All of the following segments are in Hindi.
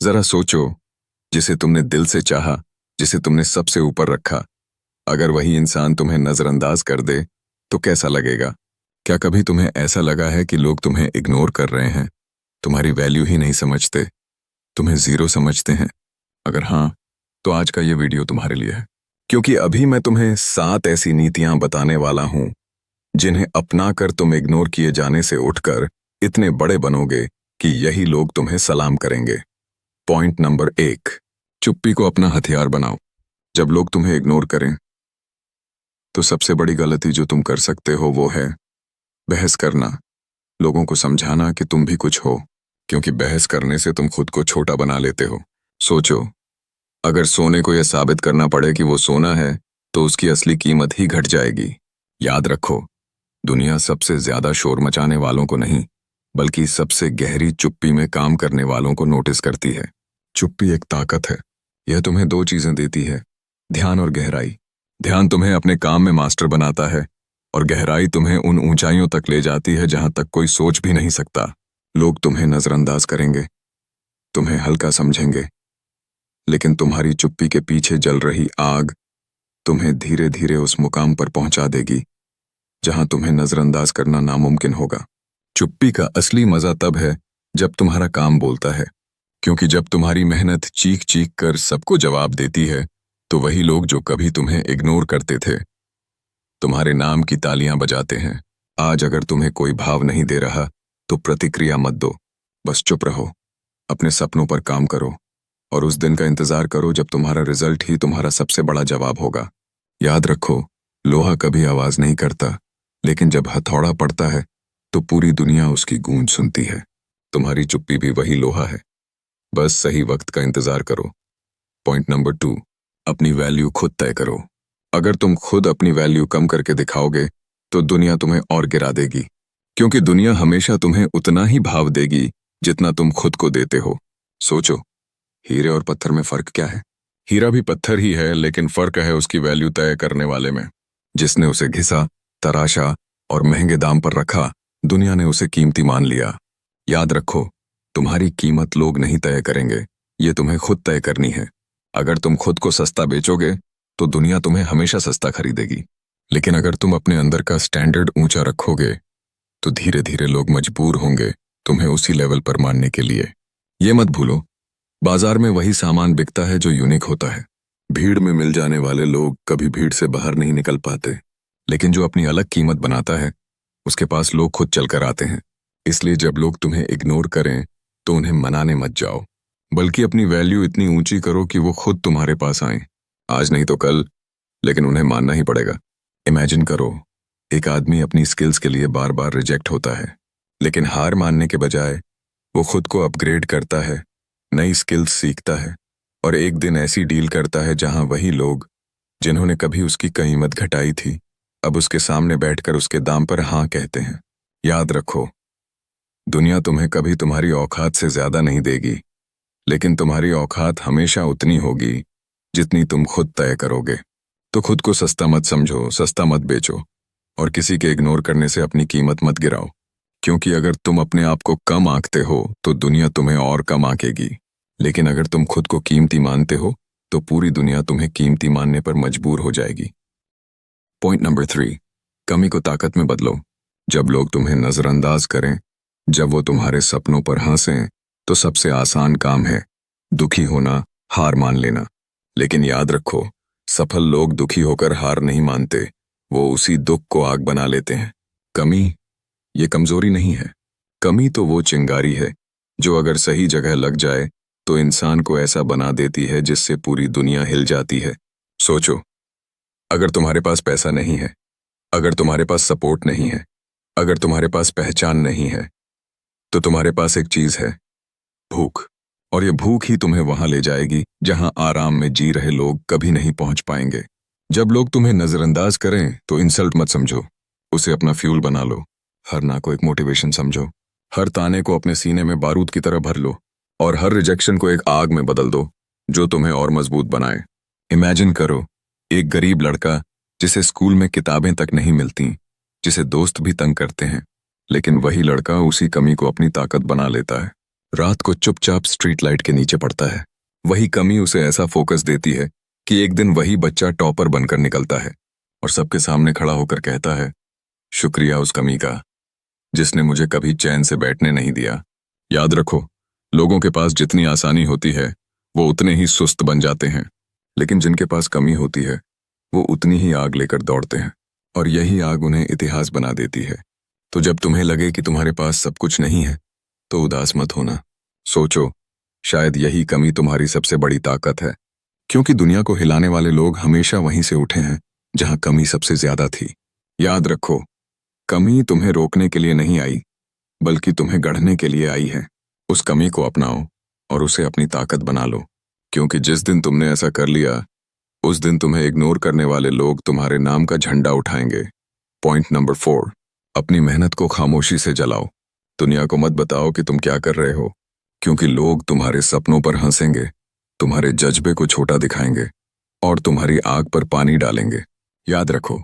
जरा सोचो, जिसे तुमने दिल से चाहा, जिसे तुमने सबसे ऊपर रखा, अगर वही इंसान तुम्हें नजरअंदाज कर दे तो कैसा लगेगा? क्या कभी तुम्हें ऐसा लगा है कि लोग तुम्हें इग्नोर कर रहे हैं, तुम्हारी वैल्यू ही नहीं समझते, तुम्हें जीरो समझते हैं? अगर हाँ, तो आज का ये वीडियो तुम्हारे लिए है, क्योंकि अभी मैं तुम्हें 7 ऐसी नीतियां बताने वाला हूं जिन्हें अपनाकर तुम इग्नोर किए जाने से उठकर इतने बड़े बनोगे कि यही लोग तुम्हें सलाम करेंगे। पॉइंट नंबर 1, चुप्पी को अपना हथियार बनाओ। जब लोग तुम्हें इग्नोर करें तो सबसे बड़ी गलती जो तुम कर सकते हो वो है बहस करना, लोगों को समझाना कि तुम भी कुछ हो, क्योंकि बहस करने से तुम खुद को छोटा बना लेते हो। सोचो, अगर सोने को यह साबित करना पड़े कि वो सोना है तो उसकी असली कीमत ही घट जाएगी। याद रखो, दुनिया सबसे ज्यादा शोर मचाने वालों को नहीं, बल्कि सबसे गहरी चुप्पी में काम करने वालों को नोटिस करती है। चुप्पी एक ताकत है। यह तुम्हें 2 चीजें देती है, ध्यान और गहराई। ध्यान तुम्हें अपने काम में मास्टर बनाता है और गहराई तुम्हें उन ऊंचाइयों तक ले जाती है जहां तक कोई सोच भी नहीं सकता। लोग तुम्हें नजरअंदाज करेंगे, तुम्हें हल्का समझेंगे, लेकिन तुम्हारी चुप्पी के पीछे जल रही आग तुम्हें धीरे धीरे उस मुकाम पर पहुंचा देगी जहां तुम्हें नजरअंदाज करना नामुमकिन होगा। चुप्पी का असली मजा तब है जब तुम्हारा काम बोलता है, क्योंकि जब तुम्हारी मेहनत चीख चीख कर सबको जवाब देती है तो वही लोग जो कभी तुम्हें इग्नोर करते थे तुम्हारे नाम की तालियां बजाते हैं। आज अगर तुम्हें कोई भाव नहीं दे रहा तो प्रतिक्रिया मत दो, बस चुप रहो, अपने सपनों पर काम करो और उस दिन का इंतजार करो जब तुम्हारा रिजल्ट ही तुम्हारा सबसे बड़ा जवाब होगा। याद रखो, लोहा कभी आवाज नहीं करता, लेकिन जब हथौड़ा पड़ता है तो पूरी दुनिया उसकी गूंज सुनती है। तुम्हारी चुप्पी भी वही लोहा है, बस सही वक्त का इंतजार करो। पॉइंट नंबर 2, अपनी वैल्यू खुद तय करो। अगर तुम खुद अपनी वैल्यू कम करके दिखाओगे तो दुनिया तुम्हें और गिरा देगी, क्योंकि दुनिया हमेशा तुम्हें उतना ही भाव देगी जितना तुम खुद को देते हो। सोचो, हीरे और पत्थर में फर्क क्या है? हीरा भी पत्थर ही है, लेकिन फर्क है उसकी वैल्यू तय करने वाले में। जिसने उसे घिसा, तराशा और महंगे दाम पर रखा, दुनिया ने उसे कीमती मान लिया। याद रखो, तुम्हारी कीमत लोग नहीं तय करेंगे, ये तुम्हें खुद तय करनी है। अगर तुम खुद को सस्ता बेचोगे तो दुनिया तुम्हें हमेशा सस्ता खरीदेगी, लेकिन अगर तुम अपने अंदर का स्टैंडर्ड ऊंचा रखोगे तो धीरे धीरे लोग मजबूर होंगे तुम्हें उसी लेवल पर मानने के लिए। ये मत भूलो, बाजार में वही सामान बिकता है जो यूनिक होता है। भीड़ में मिल जाने वाले लोग कभी भीड़ से बाहर नहीं निकल पाते, लेकिन जो अपनी अलग कीमत बनाता है उसके पास लोग खुद चलकर आते हैं। इसलिए जब लोग तुम्हें इग्नोर करें तो उन्हें मनाने मत जाओ, बल्कि अपनी वैल्यू इतनी ऊंची करो कि वो खुद तुम्हारे पास आए। आज नहीं तो कल, लेकिन उन्हें मानना ही पड़ेगा। इमेजिन करो, एक आदमी अपनी स्किल्स के लिए बार बार रिजेक्ट होता है, लेकिन हार मानने के बजाय वो खुद को अपग्रेड करता है, नई स्किल्स सीखता है और एक दिन ऐसी डील करता है जहां वही लोग जिन्होंने कभी उसकी कीमत घटाई थी अब उसके सामने बैठकर उसके दाम पर हाँ कहते हैं। याद रखो, दुनिया तुम्हें कभी तुम्हारी औकात से ज्यादा नहीं देगी, लेकिन तुम्हारी औकात हमेशा उतनी होगी जितनी तुम खुद तय करोगे। तो खुद को सस्ता मत समझो, सस्ता मत बेचो और किसी के इग्नोर करने से अपनी कीमत मत गिराओ, क्योंकि अगर तुम अपने आप को कम आंकते हो तो दुनिया तुम्हें और कम आंकेगी, लेकिन अगर तुम खुद को कीमती मानते हो तो पूरी दुनिया तुम्हें कीमती मानने पर मजबूर हो जाएगी। पॉइंट नंबर 3, कमी को ताकत में बदलो। जब लोग तुम्हें नजरअंदाज करें, जब वो तुम्हारे सपनों पर हंसें, तो सबसे आसान काम है दुखी होना, हार मान लेना। लेकिन याद रखो, सफल लोग दुखी होकर हार नहीं मानते, वो उसी दुख को आग बना लेते हैं। कमी ये कमजोरी नहीं है, कमी तो वो चिंगारी है जो अगर सही जगह लग जाए तो इंसान को ऐसा बना देती है जिससे पूरी दुनिया हिल जाती है। सोचो, अगर तुम्हारे पास पैसा नहीं है, अगर तुम्हारे पास सपोर्ट नहीं है, अगर तुम्हारे पास पहचान नहीं है, तो तुम्हारे पास एक चीज है, भूख। और ये भूख ही तुम्हें वहां ले जाएगी जहां आराम में जी रहे लोग कभी नहीं पहुंच पाएंगे। जब लोग तुम्हें नजरअंदाज करें तो इंसल्ट मत समझो, उसे अपना फ्यूल बना लो। हर ना को एक मोटिवेशन समझो, हर ताने को अपने सीने में बारूद की तरह भर लो और हर रिजेक्शन को एक आग में बदल दो जो तुम्हें और मजबूत बनाए। इमेजिन करो, एक गरीब लड़का जिसे स्कूल में किताबें तक नहीं मिलती, जिसे दोस्त भी तंग करते हैं, लेकिन वही लड़का उसी कमी को अपनी ताकत बना लेता है। रात को चुपचाप स्ट्रीट लाइट के नीचे पड़ता है। वही कमी उसे ऐसा फोकस देती है कि एक दिन वही बच्चा टॉपर बनकर निकलता है और सबके सामने खड़ा होकर कहता है, शुक्रिया उस कमी का जिसने मुझे कभी चैन से बैठने नहीं दिया। याद रखो, लोगों के पास जितनी आसानी होती है वो उतने ही सुस्त बन जाते हैं, लेकिन जिनके पास कमी होती है वो उतनी ही आग लेकर दौड़ते हैं और यही आग उन्हें इतिहास बना देती है। तो जब तुम्हें लगे कि तुम्हारे पास सब कुछ नहीं है तो उदास मत होना। सोचो, शायद यही कमी तुम्हारी सबसे बड़ी ताकत है, क्योंकि दुनिया को हिलाने वाले लोग हमेशा वहीं से उठे हैं जहां कमी सबसे ज्यादा थी। याद रखो, कमी तुम्हें रोकने के लिए नहीं आई, बल्कि तुम्हें गढ़ने के लिए आई है। उस कमी को अपनाओ और उसे अपनी ताकत बना लो, क्योंकि जिस दिन तुमने ऐसा कर लिया उस दिन तुम्हें इग्नोर करने वाले लोग तुम्हारे नाम का झंडा उठाएंगे। पॉइंट नंबर 4, अपनी मेहनत को खामोशी से जलाओ। दुनिया को मत बताओ कि तुम क्या कर रहे हो, क्योंकि लोग तुम्हारे सपनों पर हंसेंगे, तुम्हारे जज्बे को छोटा दिखाएंगे और तुम्हारी आग पर पानी डालेंगे। याद रखो,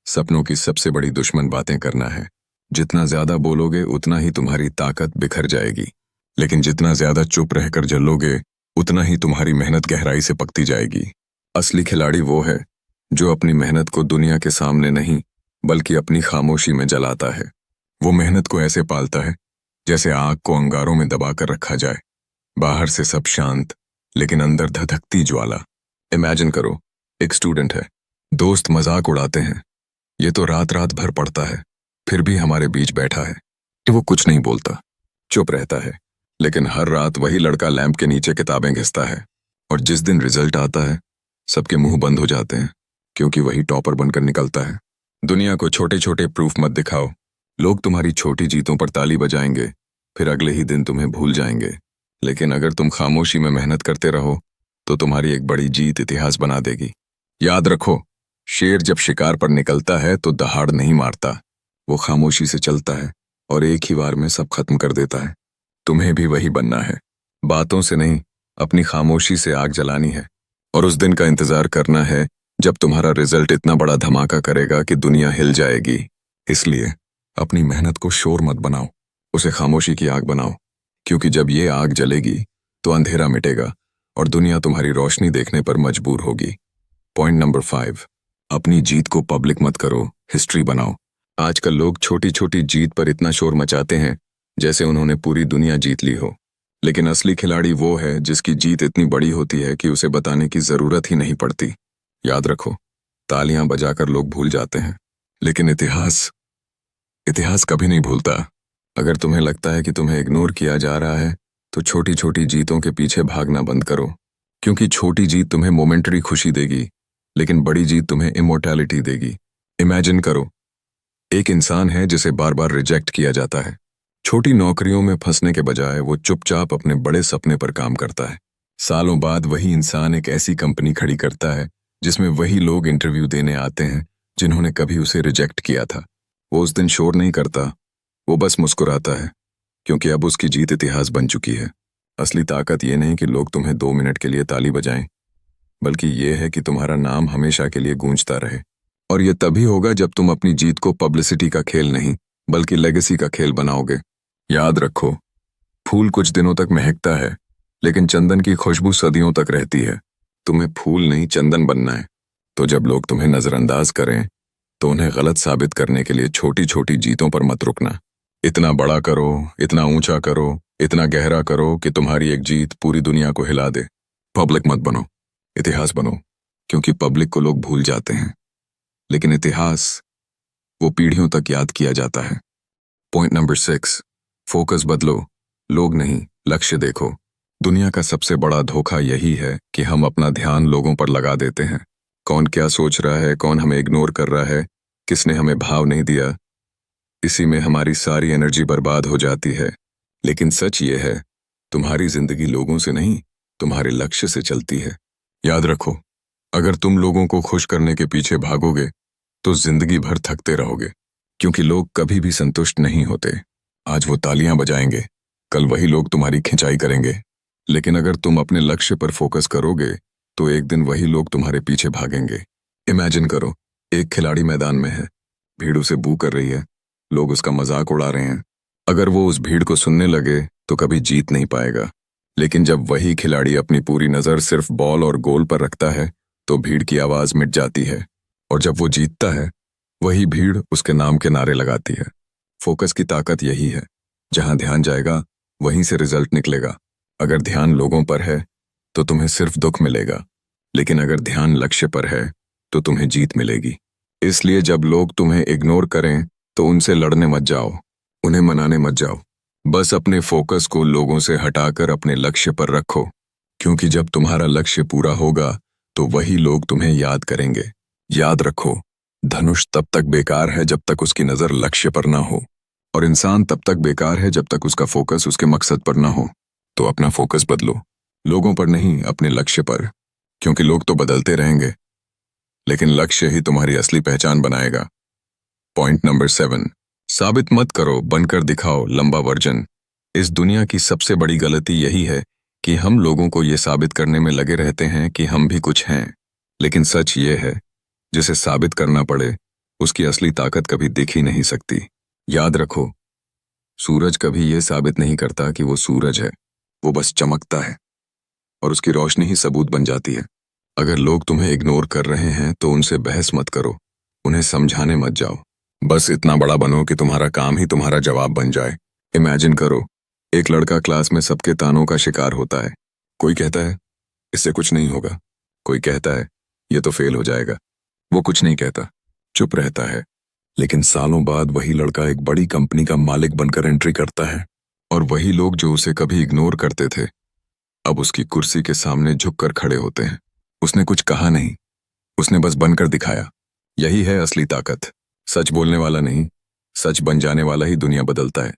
सपनों की सबसे बड़ी दुश्मन बातें करना है। जितना ज्यादा बोलोगे उतना ही तुम्हारी ताकत बिखर जाएगी, लेकिन जितना ज्यादा चुप रहकर जलोगे उतना ही तुम्हारी मेहनत गहराई से पकती जाएगी। असली खिलाड़ी वो है जो अपनी मेहनत को दुनिया के सामने नहीं बल्कि अपनी खामोशी में जलाता है। वो मेहनत को ऐसे पालता है जैसे आग को अंगारों में दबाकर रखा जाए। बाहर से सब शांत, लेकिन अंदर धधकती ज्वाला। इमेजिन करो, एक स्टूडेंट है, दोस्त मजाक उड़ाते हैं, ये तो रात रात भर पढ़ता है, फिर भी हमारे बीच बैठा है कि वो कुछ नहीं बोलता, चुप रहता है। लेकिन हर रात वही लड़का लैंप के नीचे किताबें घिसता है, और जिस दिन रिजल्ट आता है सबके मुंह बंद हो जाते हैं, क्योंकि वही टॉपर बनकर निकलता है। दुनिया को छोटे छोटे प्रूफ मत दिखाओ। लोग तुम्हारी छोटी जीतों पर ताली बजाएंगे, फिर अगले ही दिन तुम्हें भूल जाएंगे। लेकिन अगर तुम खामोशी में मेहनत करते रहो तो तुम्हारी एक बड़ी जीत इतिहास बना देगी। याद रखो, शेर जब शिकार पर निकलता है तो दहाड़ नहीं मारता, वो खामोशी से चलता है और एक ही बार में सब खत्म कर देता है। तुम्हें भी वही बनना है, बातों से नहीं, अपनी खामोशी से आग जलानी है, और उस दिन का इंतजार करना है जब तुम्हारा रिजल्ट इतना बड़ा धमाका करेगा कि दुनिया हिल जाएगी। इसलिए अपनी मेहनत को शोर मत बनाओ, उसे खामोशी की आग बनाओ, क्योंकि जब ये आग जलेगी तो अंधेरा मिटेगा और दुनिया तुम्हारी रोशनी देखने पर मजबूर होगी। पॉइंट नंबर 5, अपनी जीत को पब्लिक मत करो, हिस्ट्री बनाओ। आजकल लोग छोटी छोटी जीत पर इतना शोर मचाते हैं जैसे उन्होंने पूरी दुनिया जीत ली हो, लेकिन असली खिलाड़ी वो है जिसकी जीत इतनी बड़ी होती है कि उसे बताने की जरूरत ही नहीं पड़ती। याद रखो, तालियां बजाकर लोग भूल जाते हैं, लेकिन इतिहास कभी नहीं भूलता। अगर तुम्हें लगता है कि तुम्हें इग्नोर किया जा रहा है तो छोटी छोटी जीतों के पीछे भागना बंद करो, क्योंकि छोटी जीत तुम्हें मोमेंटरी खुशी देगी, लेकिन बड़ी जीत तुम्हें इमोर्टैलिटी देगी। इमेजिन करो, एक इंसान है जिसे बार बार रिजेक्ट किया जाता है। छोटी नौकरियों में फंसने के बजाय वो चुपचाप अपने बड़े सपने पर काम करता है। सालों बाद वही इंसान एक ऐसी कंपनी खड़ी करता है जिसमें वही लोग इंटरव्यू देने आते हैं जिन्होंने कभी उसे रिजेक्ट किया था। वो उस दिन शोर नहीं करता, वो बस मुस्कुराता है, क्योंकि अब उसकी जीत इतिहास बन चुकी है। असली ताकत ये नहीं कि लोग तुम्हें 2 मिनट के लिए ताली बजाएं, बल्कि ये है कि तुम्हारा नाम हमेशा के लिए गूंजता रहे। और ये तभी होगा जब तुम अपनी जीत को पब्लिसिटी का खेल नहीं बल्कि लेगेसी का खेल बनाओगे। याद रखो, फूल कुछ दिनों तक महकता है, लेकिन चंदन की खुशबू सदियों तक रहती है। तुम्हें फूल नहीं चंदन बनना है। तो जब लोग तुम्हें नजरअंदाज करें तो उन्हें गलत साबित करने के लिए छोटी छोटी जीतों पर मत रुकना। इतना बड़ा करो, इतना ऊंचा करो, इतना गहरा करो कि तुम्हारी एक जीत पूरी दुनिया को हिला दे। पब्लिक मत बनो, इतिहास बनो, क्योंकि पब्लिक को लोग भूल जाते हैं, लेकिन इतिहास वो पीढ़ियों तक याद किया जाता है। पॉइंट नंबर 6, फोकस बदलो, लोग नहीं, लक्ष्य देखो। दुनिया का सबसे बड़ा धोखा यही है कि हम अपना ध्यान लोगों पर लगा देते हैं। कौन क्या सोच रहा है, कौन हमें इग्नोर कर रहा है, किसने हमें भाव नहीं दिया, इसी में हमारी सारी एनर्जी बर्बाद हो जाती है। लेकिन सच ये है, तुम्हारी जिंदगी लोगों से नहीं, तुम्हारे लक्ष्य से चलती है। याद रखो, अगर तुम लोगों को खुश करने के पीछे भागोगे तो जिंदगी भर थकते रहोगे, क्योंकि लोग कभी भी संतुष्ट नहीं होते। आज वो तालियां बजाएंगे, कल वही लोग तुम्हारी खिंचाई करेंगे, लेकिन अगर तुम अपने लक्ष्य पर फोकस करोगे तो एक दिन वही लोग तुम्हारे पीछे भागेंगे। इमेजिन करो, एक खिलाड़ी मैदान में है, भीड़ उसे बू कर रही है, लोग उसका मजाक उड़ा रहे हैं। अगर वो उस भीड़ को सुनने लगे तो कभी जीत नहीं पाएगा। लेकिन जब वही खिलाड़ी अपनी पूरी नज़र सिर्फ बॉल और गोल पर रखता है तो भीड़ की आवाज़ मिट जाती है, और जब वो जीतता है वही भीड़ उसके नाम के नारे लगाती है। फोकस की ताकत यही है, जहां ध्यान जाएगा वहीं से रिजल्ट निकलेगा। अगर ध्यान लोगों पर है तो तुम्हें सिर्फ दुख मिलेगा, लेकिन अगर ध्यान लक्ष्य पर है तो तुम्हें जीत मिलेगी। इसलिए जब लोग तुम्हें इग्नोर करें तो उनसे लड़ने मत जाओ, उन्हें मनाने मत जाओ। बस अपने फोकस को लोगों से हटाकर अपने लक्ष्य पर रखो, क्योंकि जब तुम्हारा लक्ष्य पूरा होगा तो वही लोग तुम्हें याद करेंगे। याद रखो, धनुष तब तक बेकार है जब तक उसकी नज़र लक्ष्य पर ना हो, और इंसान तब तक बेकार है जब तक उसका फोकस उसके मकसद पर ना हो। तो अपना फोकस बदलो, लोगों पर नहीं, अपने लक्ष्य पर, क्योंकि लोग तो बदलते रहेंगे लेकिन लक्ष्य ही तुम्हारी असली पहचान बनाएगा। पॉइंट नंबर 7, साबित मत करो, बनकर दिखाओ लंबा वर्जन। इस दुनिया की सबसे बड़ी गलती यही है कि हम लोगों को ये साबित करने में लगे रहते हैं कि हम भी कुछ हैं, लेकिन सच ये है, जिसे साबित करना पड़े उसकी असली ताकत कभी दिख ही नहीं सकती। याद रखो, सूरज कभी ये साबित नहीं करता कि वो सूरज है, वो बस चमकता है और उसकी रोशनी ही सबूत बन जाती है। अगर लोग तुम्हें इग्नोर कर रहे हैं तो उनसे बहस मत करो, उन्हें समझाने मत जाओ। बस इतना बड़ा बनो कि तुम्हारा काम ही तुम्हारा जवाब बन जाए। इमेजिन करो, एक लड़का क्लास में सबके तानों का शिकार होता है। कोई कहता है इससे कुछ नहीं होगा, कोई कहता है ये तो फेल हो जाएगा। वो कुछ नहीं कहता, चुप रहता है। लेकिन सालों बाद वही लड़का एक बड़ी कंपनी का मालिक बनकर एंट्री करता है, और वही लोग जो उसे कभी इग्नोर करते थे अब उसकी कुर्सी के सामने झुककर खड़े होते हैं। उसने कुछ कहा नहीं, उसने बस बनकर दिखाया। यही है असली ताकत। सच बोलने वाला नहीं, सच बन जाने वाला ही दुनिया बदलता है।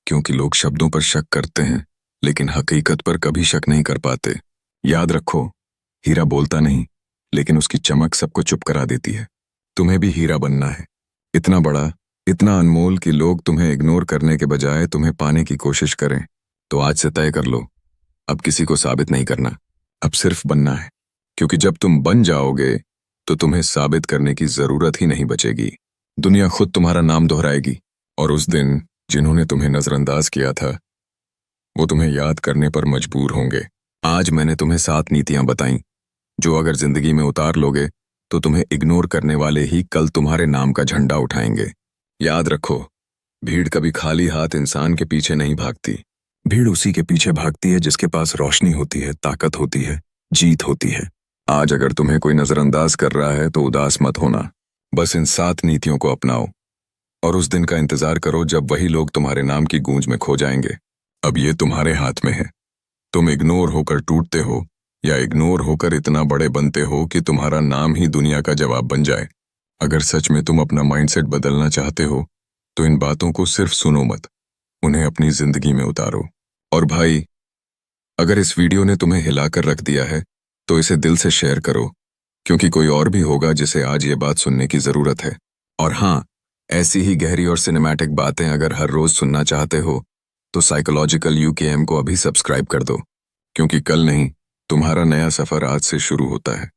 क्योंकि लोग शब्दों पर शक करते हैं लेकिन हकीकत पर कभी शक नहीं कर पाते। याद रखो, हीरा बोलता नहीं, लेकिन उसकी चमक सबको चुप करा देती है। तुम्हें भी हीरा बनना है, इतना बड़ा, इतना अनमोल कि लोग तुम्हें इग्नोर करने के बजाय तुम्हें पाने की कोशिश करें। तो आज से तय कर लो, अब किसी को साबित नहीं करना, अब सिर्फ बनना है। क्योंकि जब तुम बन जाओगे तो तुम्हें साबित करने की जरूरत ही नहीं बचेगी। दुनिया खुद तुम्हारा नाम दोहराएगी, और उस दिन जिन्होंने तुम्हें नजरअंदाज किया था वो तुम्हें याद करने पर मजबूर होंगे। आज मैंने तुम्हें 7 नीतियां बताई, जो अगर जिंदगी में उतार लोगे तो तुम्हें इग्नोर करने वाले ही कल तुम्हारे नाम का झंडा उठाएंगे। याद रखो, भीड़ कभी खाली हाथ इंसान के पीछे नहीं भागती। भीड़ उसी के पीछे भागती है जिसके पास रोशनी होती है, ताकत होती है, जीत होती है। आज अगर तुम्हें कोई नजरअंदाज कर रहा है तो उदास मत होना, बस इन 7 नीतियों को अपनाओ और उस दिन का इंतजार करो जब वही लोग तुम्हारे नाम की गूंज में खो जाएंगे। अब ये तुम्हारे हाथ में है, तुम इग्नोर होकर टूटते हो या इग्नोर होकर इतना बड़े बनते हो कि तुम्हारा नाम ही दुनिया का जवाब बन जाए। अगर सच में तुम अपना माइंडसेट बदलना चाहते हो तो इन बातों को सिर्फ सुनो मत, उन्हें अपनी जिंदगी में उतारो। और भाई, अगर इस वीडियो ने तुम्हें हिलाकर रख दिया है तो इसे दिल से शेयर करो, क्योंकि कोई और भी होगा जिसे आज ये बात सुनने की जरूरत है। और हाँ, ऐसी ही गहरी और सिनेमैटिक बातें अगर हर रोज सुनना चाहते हो तो साइकोलॉजिकल UKM को अभी सब्सक्राइब कर दो, क्योंकि कल नहीं, तुम्हारा नया सफर आज से शुरू होता है।